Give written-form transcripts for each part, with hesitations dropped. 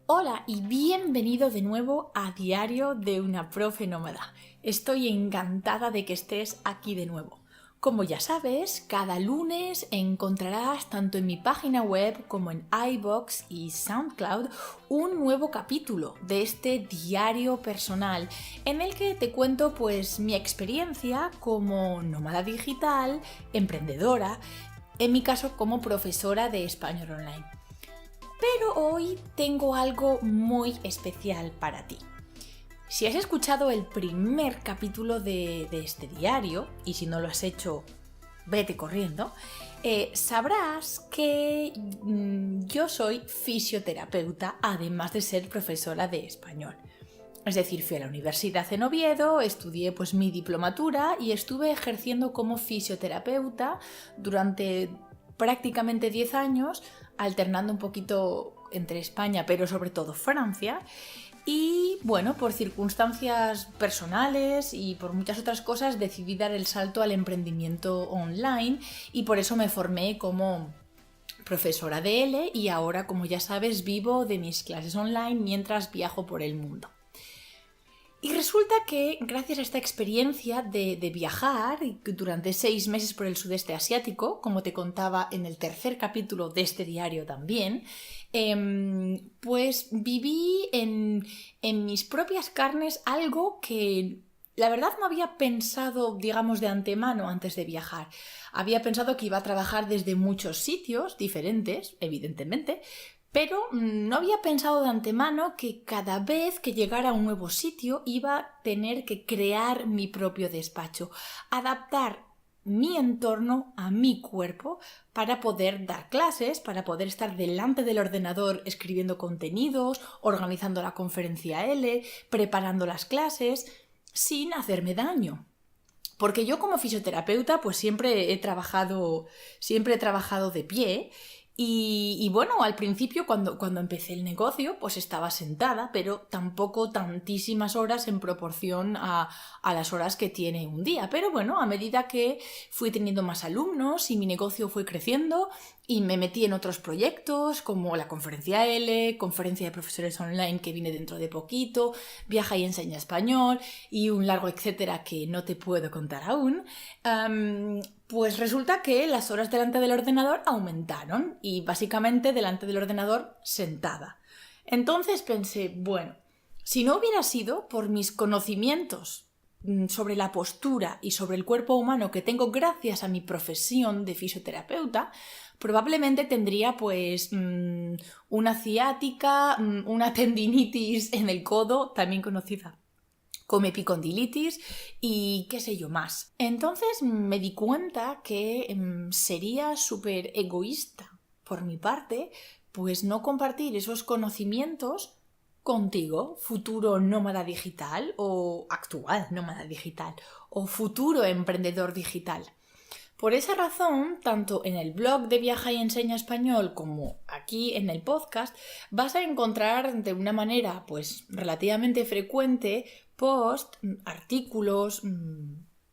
Hola y bienvenido de nuevo a Diario de una Profe Nómada. Estoy encantada de que estés aquí de nuevo. Como ya sabes, cada lunes encontrarás tanto en mi página web como en iVoox y SoundCloud un nuevo capítulo de este diario personal en el que te cuento mi experiencia como nómada digital, emprendedora, en mi caso como profesora de español online. Pero hoy tengo algo muy especial para ti. Si has escuchado el primer capítulo de este diario, y si no lo has hecho, vete corriendo, sabrás que yo soy fisioterapeuta, además de ser profesora de español. Es decir, fui a la universidad en Oviedo, estudié mi diplomatura y estuve ejerciendo como fisioterapeuta durante prácticamente 10 años, alternando un poquito entre España, pero sobre todo Francia. Y bueno, por circunstancias personales y por muchas otras cosas decidí dar el salto al emprendimiento online y por eso me formé como profesora de L y ahora, como ya sabes, vivo de mis clases online mientras viajo por el mundo. Y resulta que gracias a esta experiencia de viajar durante 6 meses por el sudeste asiático, como te contaba en el tercer capítulo de este diario también, pues viví en mis propias carnes algo que la verdad no había pensado, digamos, de antemano antes de viajar. Había pensado que iba a trabajar desde muchos sitios diferentes, evidentemente, pero no había pensado de antemano que cada vez que llegara a un nuevo sitio iba a tener que crear mi propio despacho, adaptar mi entorno a mi cuerpo para poder dar clases, para poder estar delante del ordenador escribiendo contenidos, organizando la conferencia L, preparando las clases, sin hacerme daño. Porque yo como fisioterapeuta siempre he trabajado de pie. Y bueno, al principio cuando empecé el negocio estaba sentada, pero tampoco tantísimas horas en proporción a las horas que tiene un día. Pero bueno, a medida que fui teniendo más alumnos y mi negocio fue creciendo y me metí en otros proyectos como la conferencia L, conferencia de profesores online que viene dentro de poquito, Viaja y enseña español y un largo etcétera que no te puedo contar aún, pues resulta que las horas delante del ordenador aumentaron y básicamente delante del ordenador sentada. Entonces pensé, bueno, si no hubiera sido por mis conocimientos sobre la postura y sobre el cuerpo humano que tengo gracias a mi profesión de fisioterapeuta, probablemente tendría una ciática, una tendinitis en el codo, también conocida como epicondilitis y qué sé yo más. Entonces me di cuenta que sería súper egoísta por mi parte no compartir esos conocimientos contigo, futuro nómada digital o actual nómada digital o futuro emprendedor digital. Por esa razón, tanto en el blog de Viaja y Enseña Español como aquí en el podcast, vas a encontrar de una manera relativamente frecuente artículos,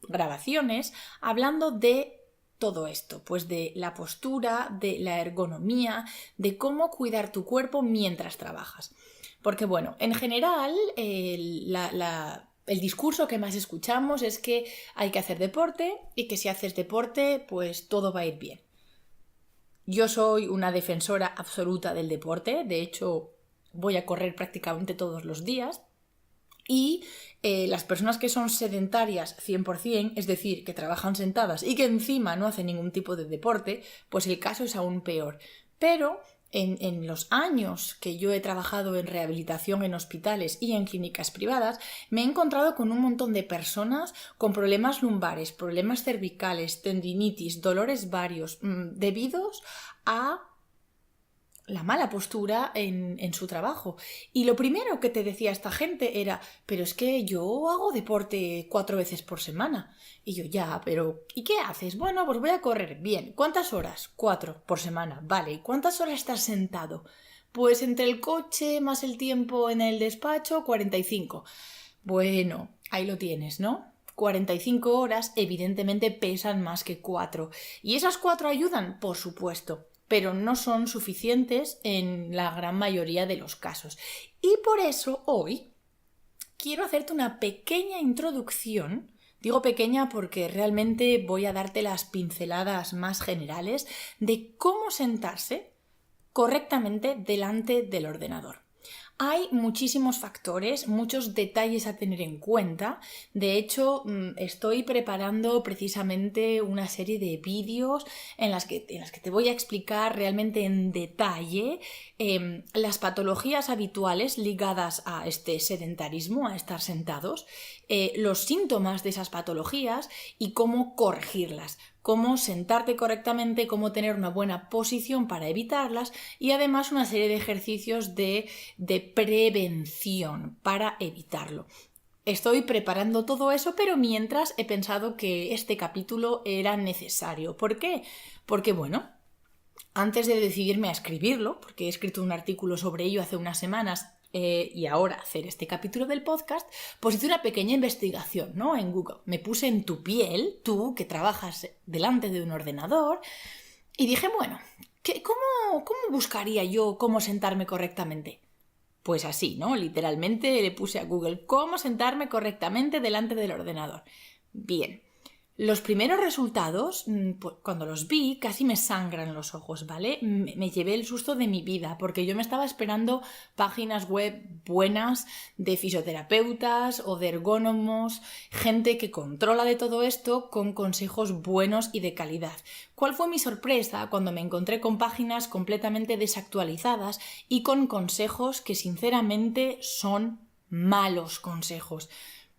grabaciones, hablando de todo esto, de la postura, de la ergonomía, de cómo cuidar tu cuerpo mientras trabajas. Porque bueno, en general, el discurso que más escuchamos es que hay que hacer deporte y que si haces deporte, todo va a ir bien. Yo soy una defensora absoluta del deporte, de hecho voy a correr prácticamente todos los días y las personas que son sedentarias 100%, es decir, que trabajan sentadas y que encima no hacen ningún tipo de deporte, el caso es aún peor. Pero en los años que yo he trabajado en rehabilitación en hospitales y en clínicas privadas, me he encontrado con un montón de personas con problemas lumbares, problemas cervicales, tendinitis, dolores varios, debidos a la mala postura en su trabajo. Y lo primero que te decía esta gente era, pero es que yo hago deporte 4 veces por semana. Y yo, ya, pero ¿y qué haces? Bueno, voy a correr. Bien, ¿cuántas horas? 4 por semana. Vale, ¿y cuántas horas estás sentado? Pues entre el coche más el tiempo en el despacho, 45. Bueno, ahí lo tienes, ¿no? 45 horas evidentemente pesan más que 4. ¿Y esas 4 ayudan? Por supuesto, pero no son suficientes en la gran mayoría de los casos. Y por eso hoy quiero hacerte una pequeña introducción. Digo pequeña porque realmente voy a darte las pinceladas más generales de cómo sentarse correctamente delante del ordenador. Hay muchísimos factores, muchos detalles a tener en cuenta. De hecho, estoy preparando precisamente una serie de vídeos en las que te voy a explicar realmente en detalle las patologías habituales ligadas a este sedentarismo, a estar sentados, los síntomas de esas patologías y cómo corregirlas. Cómo sentarte correctamente, cómo tener una buena posición para evitarlas y además una serie de ejercicios de prevención para evitarlo. Estoy preparando todo eso, pero mientras he pensado que este capítulo era necesario. ¿Por qué? Porque antes de decidirme a escribirlo, porque he escrito un artículo sobre ello hace unas semanas, y ahora hacer este capítulo del podcast, pues hice una pequeña investigación, ¿no? En Google. Me puse en tu piel, tú que trabajas delante de un ordenador, y dije, ¿cómo buscaría yo cómo sentarme correctamente? Pues así, ¿no? Literalmente le puse a Google cómo sentarme correctamente delante del ordenador. Bien. Los primeros resultados, pues, cuando los vi, casi me sangran los ojos, ¿vale? Me llevé el susto de mi vida, porque yo me estaba esperando páginas web buenas de fisioterapeutas o de ergónomos, gente que controla de todo esto con consejos buenos y de calidad. ¿Cuál fue mi sorpresa cuando me encontré con páginas completamente desactualizadas y con consejos que sinceramente son malos consejos?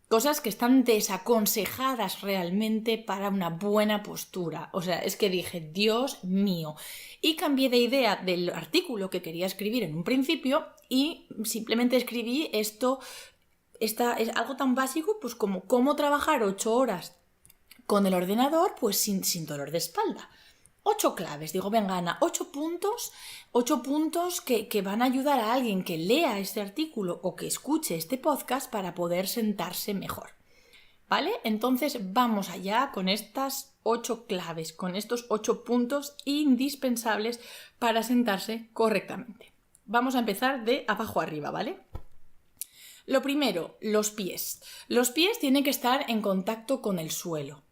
Cosas que están desaconsejadas realmente para una buena postura. O sea, es que dije, Dios mío. Y cambié de idea del artículo que quería escribir en un principio y simplemente escribí esto. Es algo tan básico pues como cómo trabajar 8 horas con el ordenador pues sin dolor de espalda. 8 claves, digo, venga Ana, 8 puntos que van a ayudar a alguien que lea este artículo o que escuche este podcast para poder sentarse mejor. ¿Vale? Entonces vamos allá con estas 8 claves, con estos 8 puntos indispensables para sentarse correctamente. Vamos a empezar de abajo arriba, ¿vale? Lo primero, los pies. Los pies tienen que estar en contacto con el suelo.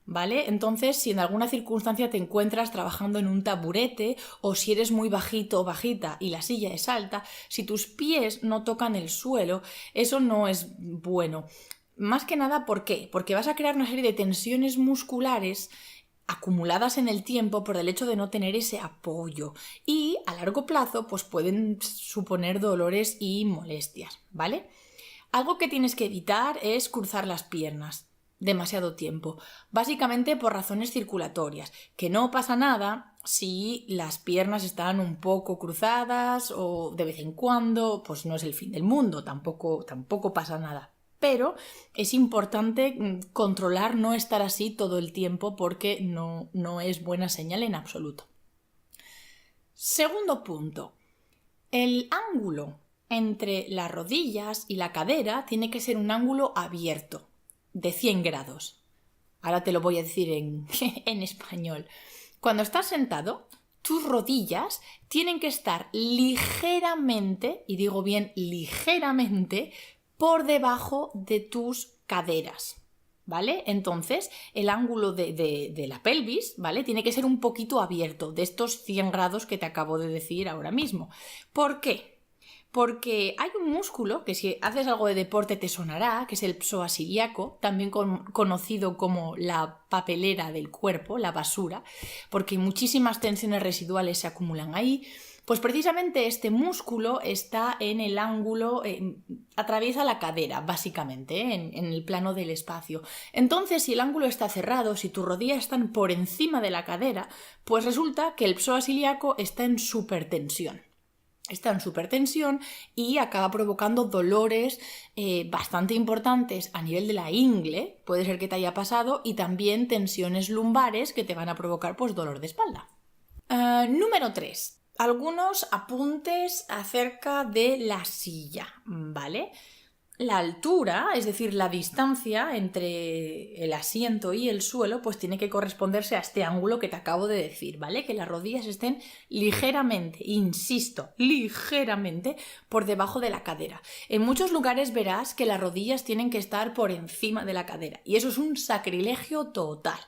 ¿Vale? Entonces, si en alguna circunstancia te encuentras trabajando en un taburete o si eres muy bajito o bajita y la silla es alta, si tus pies no tocan el suelo, eso no es bueno. Más que nada, ¿por qué? Porque vas a crear una serie de tensiones musculares acumuladas en el tiempo por el hecho de no tener ese apoyo y a largo plazo pues pueden suponer dolores y molestias, ¿vale? Algo que tienes que evitar es cruzar las piernas demasiado tiempo, básicamente por razones circulatorias, que no pasa nada si las piernas están un poco cruzadas o de vez en cuando, pues no es el fin del mundo, tampoco pasa nada. Pero es importante controlar no estar así todo el tiempo porque no es buena señal en absoluto. Segundo punto, el ángulo entre las rodillas y la cadera tiene que ser un ángulo abierto, de 100 grados. Ahora te lo voy a decir en español. Cuando estás sentado, tus rodillas tienen que estar ligeramente, y digo bien ligeramente, por debajo de tus caderas, ¿vale? Entonces, el ángulo de la pelvis, ¿vale? Tiene que ser un poquito abierto, de estos 100 grados que te acabo de decir ahora mismo. ¿Por qué? Porque hay un músculo que si haces algo de deporte te sonará, que es el psoas ilíaco, también conocido como la papelera del cuerpo, la basura, porque muchísimas tensiones residuales se acumulan ahí. Pues precisamente este músculo está en el ángulo, atraviesa la cadera, básicamente, en el plano del espacio. Entonces, si el ángulo está cerrado, si tus rodillas están por encima de la cadera, pues resulta que el psoas ilíaco está en supertensión. Está en supertensión y acaba provocando dolores bastante importantes a nivel de la ingle, puede ser que te haya pasado, y también tensiones lumbares que te van a provocar pues dolor de espalda. Número 3. Algunos apuntes acerca de la silla, ¿vale? La altura, es decir, la distancia entre el asiento y el suelo, pues tiene que corresponderse a este ángulo que te acabo de decir, ¿vale? Que las rodillas estén ligeramente, insisto, ligeramente por debajo de la cadera. En muchos lugares verás que las rodillas tienen que estar por encima de la cadera y eso es un sacrilegio total.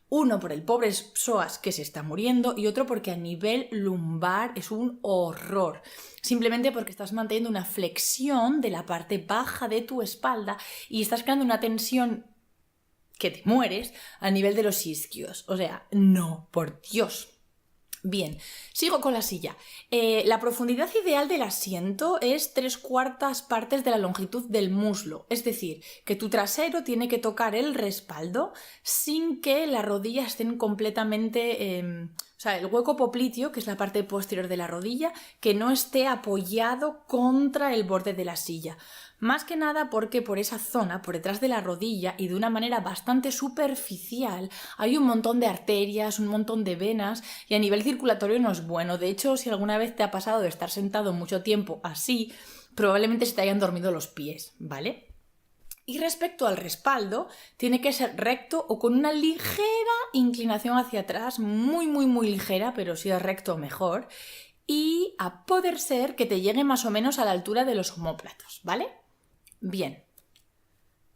Uno por el pobre psoas que se está muriendo y otro porque a nivel lumbar es un horror. Simplemente porque estás manteniendo una flexión de la parte baja de tu espalda y estás creando una tensión que te mueres a nivel de los isquios. O sea, no, por Dios. Bien, sigo con la silla. La profundidad ideal del asiento es 3/4 partes de la longitud del muslo, es decir, que tu trasero tiene que tocar el respaldo sin que las rodillas estén completamente... o sea, el hueco popliteo, que es la parte posterior de la rodilla, que no esté apoyado contra el borde de la silla. Más que nada porque por esa zona, por detrás de la rodilla y de una manera bastante superficial, hay un montón de arterias, un montón de venas y a nivel circulatorio no es bueno. De hecho, si alguna vez te ha pasado de estar sentado mucho tiempo así, probablemente se te hayan dormido los pies, ¿vale? Y respecto al respaldo, tiene que ser recto o con una ligera inclinación hacia atrás, muy ligera, pero si es recto mejor, y a poder ser que te llegue más o menos a la altura de los omóplatos, ¿vale? Bien.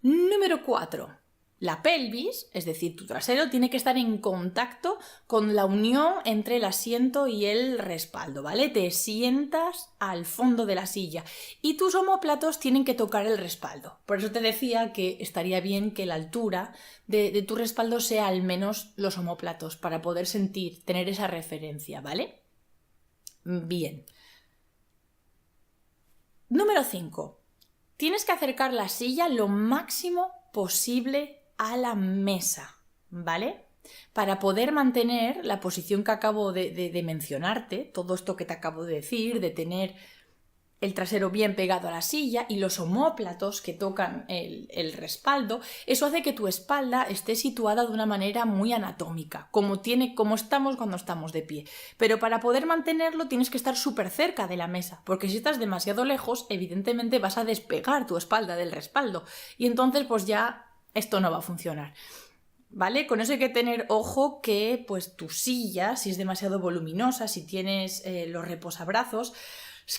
Número 4. La pelvis, es decir, tu trasero, tiene que estar en contacto con la unión entre el asiento y el respaldo, ¿vale? Te sientas al fondo de la silla y tus omóplatos tienen que tocar el respaldo. Por eso te decía que estaría bien que la altura de tu respaldo sea al menos los omóplatos para poder tener esa referencia, ¿vale? Bien. Número 5. Tienes que acercar la silla lo máximo posible a la mesa, ¿vale? Para poder mantener la posición que acabo de mencionarte, todo esto que te acabo de decir, de tener el trasero bien pegado a la silla y los omóplatos que tocan el respaldo, eso hace que tu espalda esté situada de una manera muy anatómica, como estamos cuando estamos de pie. Pero para poder mantenerlo tienes que estar súper cerca de la mesa, porque si estás demasiado lejos, evidentemente vas a despegar tu espalda del respaldo y entonces pues ya esto no va a funcionar. ¿Vale? Con eso hay que tener ojo que pues tu silla, si es demasiado voluminosa, si tienes los reposabrazos,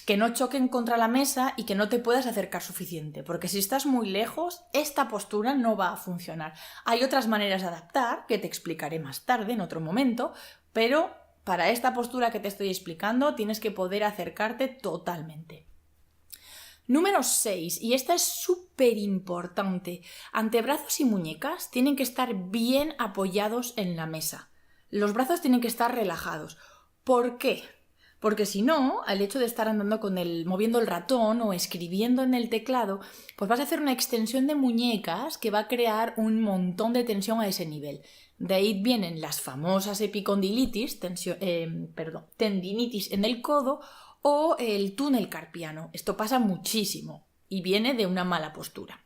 que no choquen contra la mesa y que no te puedas acercar suficiente, porque si estás muy lejos, esta postura no va a funcionar. Hay otras maneras de adaptar, que te explicaré más tarde, en otro momento, pero para esta postura que te estoy explicando tienes que poder acercarte totalmente. Número 6, y esta es súper importante, antebrazos y muñecas tienen que estar bien apoyados en la mesa. Los brazos tienen que estar relajados. ¿Por qué? Porque si no, al hecho de estar andando moviendo el ratón o escribiendo en el teclado, pues vas a hacer una extensión de muñecas que va a crear un montón de tensión a ese nivel. De ahí vienen las famosas epicondilitis, tendinitis en el codo o el túnel carpiano. Esto pasa muchísimo y viene de una mala postura.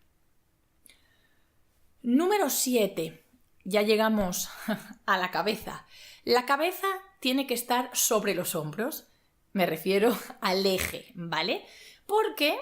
Número 7. Ya llegamos a la cabeza. La cabeza tiene que estar sobre los hombros, me refiero al eje, ¿vale? Porque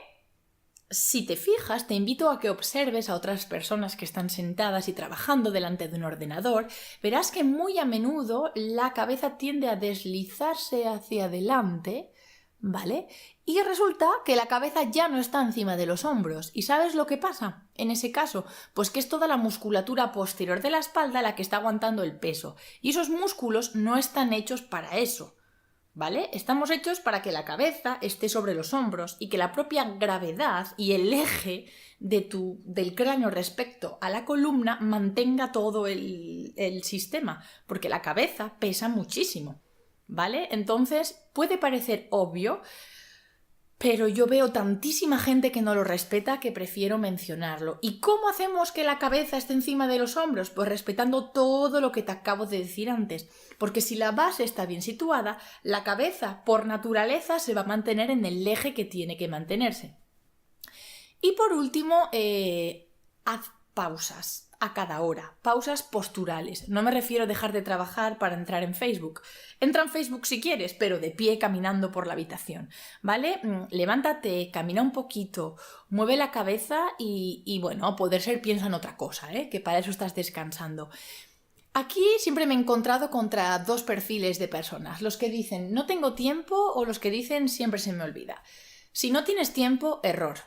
si te fijas, te invito a que observes a otras personas que están sentadas y trabajando delante de un ordenador, verás que muy a menudo la cabeza tiende a deslizarse hacia adelante, ¿vale? Y resulta que la cabeza ya no está encima de los hombros. ¿Y sabes lo que pasa en ese caso? Pues que es toda la musculatura posterior de la espalda la que está aguantando el peso. Y esos músculos no están hechos para eso, ¿vale? Estamos hechos para que la cabeza esté sobre los hombros y que la propia gravedad y el eje del cráneo respecto a la columna mantenga todo el sistema, porque la cabeza pesa muchísimo, ¿vale? Entonces puede parecer obvio, pero yo veo tantísima gente que no lo respeta que prefiero mencionarlo. ¿Y cómo hacemos que la cabeza esté encima de los hombros? Pues respetando todo lo que te acabo de decir antes. Porque si la base está bien situada, la cabeza por naturaleza se va a mantener en el eje que tiene que mantenerse. Y por último, haz pausas. a cada hora, pausas posturales. No me refiero a dejar de trabajar para entrar en Facebook. Entra en Facebook si quieres, pero de pie caminando por la habitación, ¿vale? Levántate, camina un poquito, mueve la cabeza y bueno, a poder ser piensa en otra cosa, ¿eh? Que para eso estás descansando. Aquí siempre me he encontrado contra dos perfiles de personas, los que dicen no tengo tiempo o los que dicen siempre se me olvida. Si no tienes tiempo, error.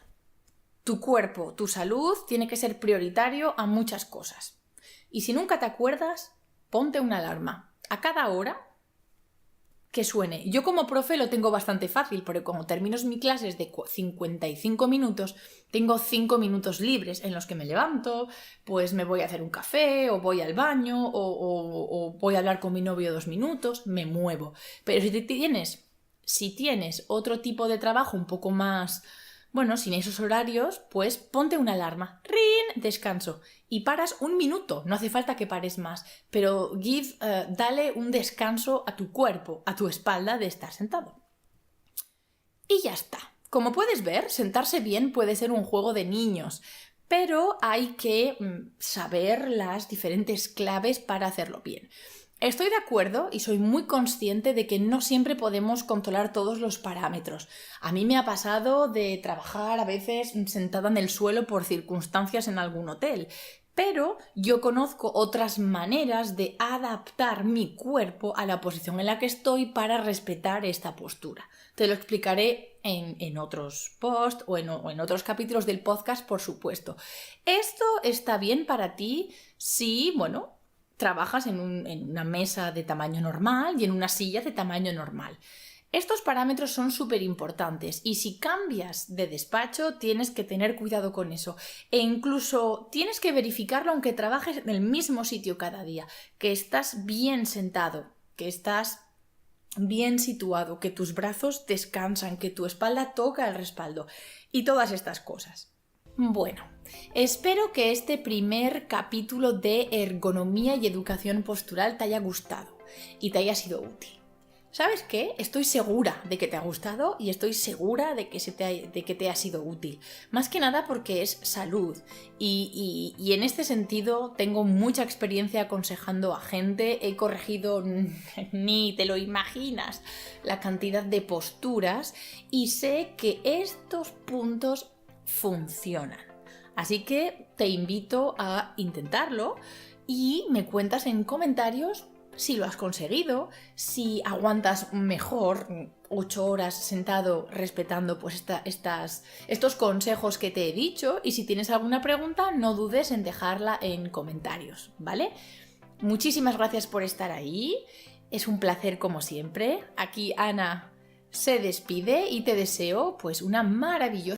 Tu cuerpo, tu salud tiene que ser prioritario a muchas cosas. Y si nunca te acuerdas, ponte una alarma. A cada hora que suene. Yo como profe lo tengo bastante fácil, porque como termino mis clases de 55 minutos, tengo 5 minutos libres en los que me levanto, pues me voy a hacer un café, o voy al baño, o voy a hablar con mi novio 2 minutos, me muevo. Pero si tienes otro tipo de trabajo un poco más... Bueno, sin esos horarios, pues ponte una alarma. ¡Rin! Descanso. Y paras 1 minuto. No hace falta que pares más. Pero dale un descanso a tu cuerpo, a tu espalda de estar sentado. Y ya está. Como puedes ver, sentarse bien puede ser un juego de niños. Pero hay que saber las diferentes claves para hacerlo bien. Estoy de acuerdo y soy muy consciente de que no siempre podemos controlar todos los parámetros. A mí me ha pasado de trabajar a veces sentada en el suelo por circunstancias en algún hotel, pero yo conozco otras maneras de adaptar mi cuerpo a la posición en la que estoy para respetar esta postura. Te lo explicaré en otros posts o en otros capítulos del podcast, por supuesto. Esto está bien para ti si, trabajas en una mesa de tamaño normal y en una silla de tamaño normal. Estos parámetros son súper importantes y si cambias de despacho tienes que tener cuidado con eso e incluso tienes que verificarlo aunque trabajes en el mismo sitio cada día, que estás bien sentado, que estás bien situado, que tus brazos descansan, que tu espalda toca el respaldo y todas estas cosas. Bueno, espero que este primer capítulo de ergonomía y educación postural te haya gustado y te haya sido útil. ¿Sabes qué? Estoy segura de que te ha gustado y estoy segura de que te ha sido útil. Más que nada porque es salud y en este sentido tengo mucha experiencia aconsejando a gente. He corregido, ni te lo imaginas, la cantidad de posturas y sé que estos puntos funcionan. Así que te invito a intentarlo y me cuentas en comentarios si lo has conseguido, si aguantas mejor 8 horas sentado respetando pues estos consejos que te he dicho y si tienes alguna pregunta no dudes en dejarla en comentarios, ¿vale? Muchísimas gracias por estar ahí, es un placer como siempre. Aquí Ana se despide y te deseo pues una maravillosa